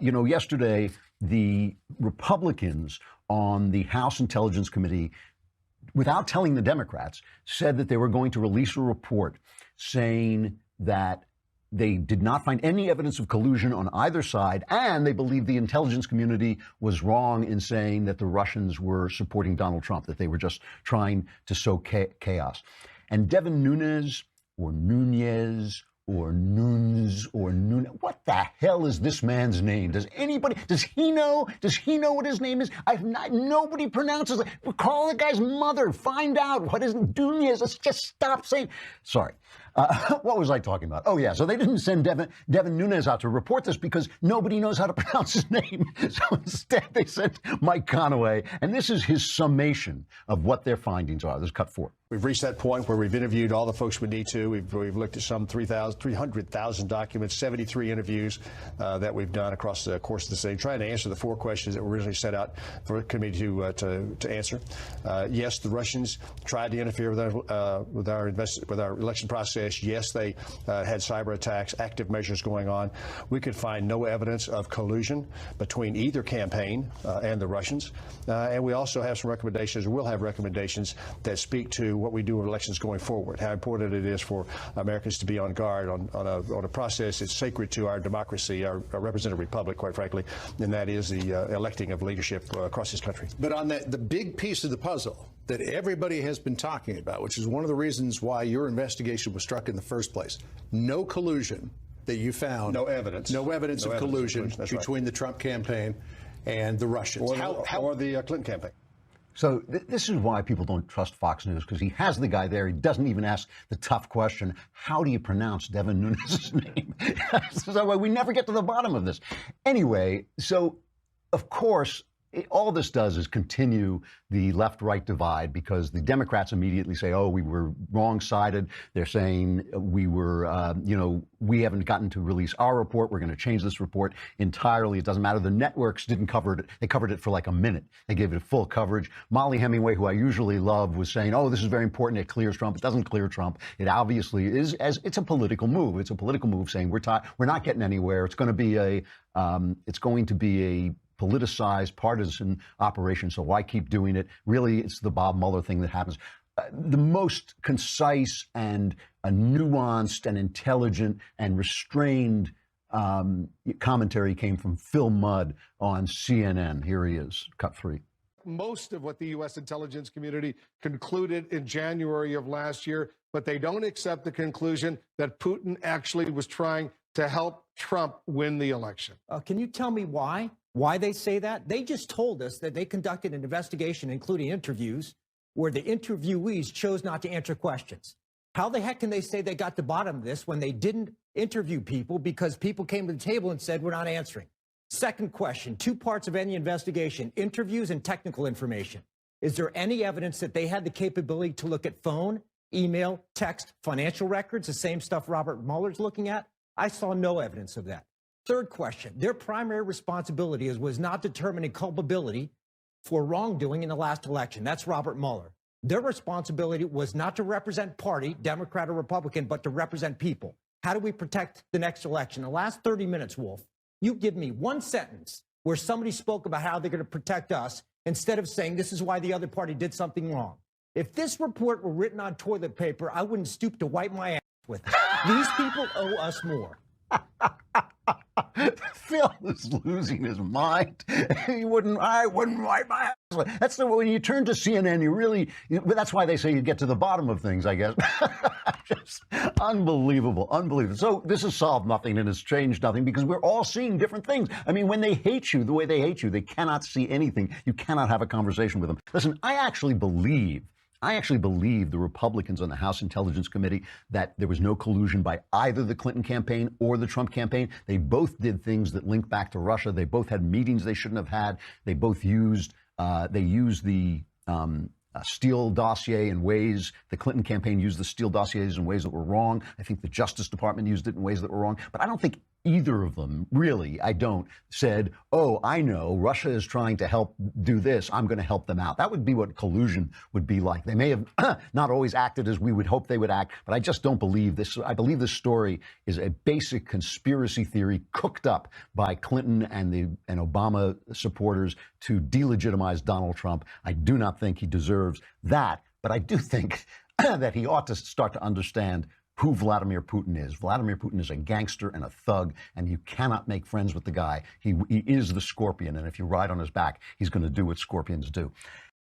Yesterday, the Republicans on the House Intelligence Committee, without telling the Democrats, said that they were going to release a report saying that they did not find any evidence of collusion on either side, and they believed the intelligence community was wrong in saying that the Russians were supporting Donald Trump, that they were just trying to sow chaos. And Devin Nunes, or Nunes, what the hell is this man's name? Does he know what his name is? Nobody pronounces it. Call the guy's mother, find out what his Nunes. Let's just stop saying. Sorry. What was I talking about? Oh, yeah. So they didn't send Devin Nunes out to report this because nobody knows how to pronounce his name. So instead, they sent Mike Conaway. And this is his summation of what their findings are. This is cut 4. We've reached that point where we've interviewed all the folks we need to. We've looked at some 300,000 documents, 73 interviews that we've done across the course of this thing, trying to answer the 4 questions that were originally set out for the committee to answer. Yes, the Russians tried to interfere with our election process. Yes, they had cyber attacks, active measures going on. We could find no evidence of collusion between either campaign and the Russians. And we also have some recommendations, or will have recommendations, that speak to what we do with elections going forward, how important it is for Americans to be on guard on a process that's sacred to our democracy, our representative republic, quite frankly, and that is the electing of leadership across this country. But on the big piece of the puzzle that everybody has been talking about, which is one of the reasons why your investigation was struck in the first place, no collusion that you found. No evidence. No evidence of collusion between the Trump campaign and the Russians. Or the Clinton campaign. So this is why people don't trust Fox News, because he has the guy there. He doesn't even ask the tough question, how do you pronounce Devin Nunes' name? So we never get to the bottom of this. Anyway, so of course, all this does is continue the left-right divide, because the Democrats immediately say, oh, we were wrong-sided. They're saying we were, we haven't gotten to release our report. We're going to change this report entirely. It doesn't matter. The networks didn't cover it. They covered it for like a minute. They gave it full coverage. Molly Hemingway, who I usually love, was saying, oh, this is very important. It clears Trump. It doesn't clear Trump. It obviously is, as it's a political move. It's a political move saying we're not getting anywhere. It's going to be a politicized, partisan operation, so why keep doing it? Really, it's the Bob Mueller thing that happens. The most concise and nuanced and intelligent and restrained commentary came from Phil Mudd on CNN. Here he is, cut 3. Most of what the U.S. intelligence community concluded in January of last year, but they don't accept the conclusion that Putin actually was trying to help Trump win the election. Can you tell me why? Why they say that? They just told us that they conducted an investigation, including interviews, where the interviewees chose not to answer questions. How the heck can they say they got to the bottom of this when they didn't interview people because people came to the table and said, we're not answering? Second question, 2 parts of any investigation, interviews and technical information. Is there any evidence that they had the capability to look at phone, email, text, financial records, the same stuff Robert Mueller's looking at? I saw no evidence of that. Third question, their primary responsibility was not determining culpability for wrongdoing in the last election. That's Robert Mueller. Their responsibility was not to represent party, Democrat or Republican, but to represent people. How do we protect the next election? The last 30 minutes, Wolf, you give me one sentence where somebody spoke about how they're going to protect us instead of saying this is why the other party did something wrong. If this report were written on toilet paper, I wouldn't stoop to wipe my ass with it. These people owe us more. Phil is losing his mind. I wouldn't wipe my ass. That's the way, when you turn to CNN, but that's why they say you get to the bottom of things, I guess. Just unbelievable. So this has solved nothing and has changed nothing, because we're all seeing different things. I mean, when they hate you the way they hate you, they cannot see anything. You cannot have a conversation with them. Listen, I actually believe the Republicans on the House Intelligence Committee that there was no collusion by either the Clinton campaign or the Trump campaign. They both did things that link back to Russia. They both had meetings they shouldn't have had. They both used the Steele dossier in ways, the Clinton campaign used the Steele dossiers in ways that were wrong. I think the Justice Department used it in ways that were wrong. But I don't think either of them, really, I don't, said, oh, I know Russia is trying to help do this, I'm going to help them out. That would be what collusion would be like. They may have not always acted as we would hope they would act, but I just don't believe this. I believe this story is a basic conspiracy theory cooked up by Clinton and Obama supporters to delegitimize Donald Trump. I do not think he deserves that, but I do think that he ought to start to understand who Vladimir Putin is. Vladimir Putin is a gangster and a thug, and you cannot make friends with the guy. He is the scorpion, and if you ride on his back, he's going to do what scorpions do.